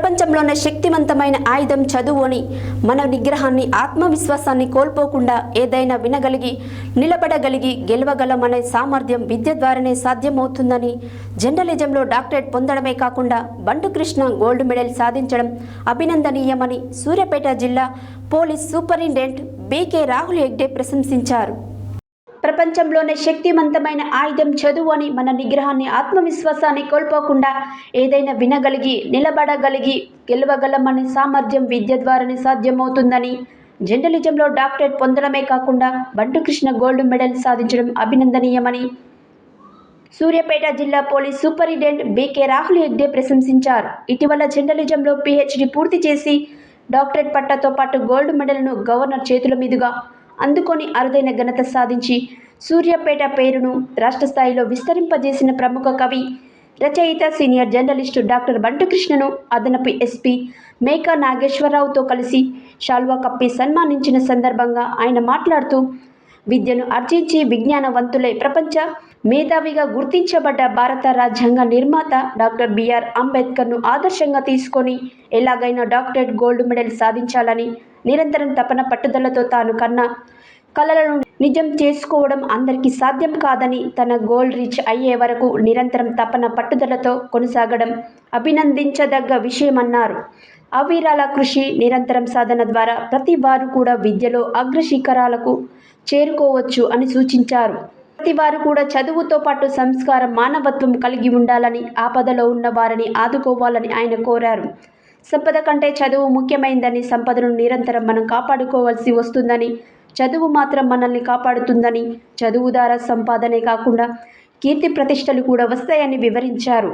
ప్రపంచంలోనే శక్తివంతమైన ఆయుధం చదువు అని మన నిగ్రహాన్ని ఆత్మవిశ్వాసాన్ని కోల్పోకుండా ఏదైనా వినగలిగి నిలబడగలిగి గెలవగలమనే సామర్థ్యం విద్య ద్వారానే సాధ్యమవుతుందని జర్నలిజంలో డాక్టరేట్ పొందడమే కాకుండా బంటు కృష్ణ గోల్డ్ మెడల్ సాధించడం అభినందనీయమని సూర్యాపేట జిల్లా police superintendent B K Rahul Hegde ప్రశంసించారు. ప్రపంచంలోనే శక్తివంతమైన ఆయుధం చదువు అని మన నిగ్రహాన్ని ఆత్మవిశ్వాసాన్ని కోల్పోకుండా ఏదైనా వినగలిగి నిలబడగలిగి గెలవగలమనే సామర్థ్యం విద్య ద్వారానే సాధ్యమవుతుందని జర్నలిజంలో డాక్టరేట్ పొందడమే కాకుండా బంటు కృష్ణ గోల్డ్ మెడల్ సాధించడం అభినందనీయమని సూర్యాపేట జిల్లా police superintendent B K Rahul Hegde ప్రశంసించారు. ఇటీవల జర్నలిజంలో PhD పూర్తి చేసి డాక్టరేట్ పట్టాతో పాటు గోల్డ్ మెడల్ను గవర్నర్ చేతుల మీదుగా అందుకొని అరుదైన ఘనత సాధించి సూర్యాపేట పేరును రాష్ట్ర స్థాయిలో విస్తరింపజేసిన ప్రముఖ కవి, రచయిత, సీనియర్ జర్నలిస్టు డాక్టర్ బంటు కృష్ణను అదనపు SP మేకా నాగేశ్వరరావుతో కలిసి శాల్వా కప్పి సన్మానించిన సందర్భంగా ఆయన మాట్లాడుతూ, విద్యను ఆర్జించి విజ్ఞానవంతులై ప్రపంచ మేధావిగా గుర్తించబడ్డ భారత రాజ్యాంగ నిర్మాత డాక్టర్ BR అంబేద్కర్ను ఆదర్శంగా తీసుకొని ఎలాగైనా డాక్టరేట్ గోల్డ్ మెడల్ సాధించాలని నిరంతరం తపన పట్టుదలతో తాను కన్న కలలను నిజం చేసుకోవడం అందరికీ సాధ్యం కాదని, తన గోల్ రీచ్ అయ్యే వరకు నిరంతరం తపన పట్టుదలతో కొనసాగడం అభినందించదగ్గ విషయమన్నారు. అవిరళ కృషి, నిరంతరం సాధన ద్వారా ప్రతి వారు కూడా విద్యలో అగ్రశిఖరాలకు చేరుకోవచ్చు అని సూచించారు. ప్రతి వారు కూడా చదువుతో పాటు సంస్కారం, మానవత్వం కలిగి ఉండాలని, ఆపదలో ఉన్న వారిని ఆదుకోవాలని ఆయన కోరారు. సంపద కంటే చదువు ముఖ్యమైందని, సంపదను నిరంతరం మనం కాపాడుకోవాల్సి వస్తుందని, చదువు మాత్రం మనల్ని కాపాడుతుందని, చదువు ద్వారా సంపాదనే కాకుండా కీర్తి ప్రతిష్టలు కూడా వస్తాయని వివరించారు.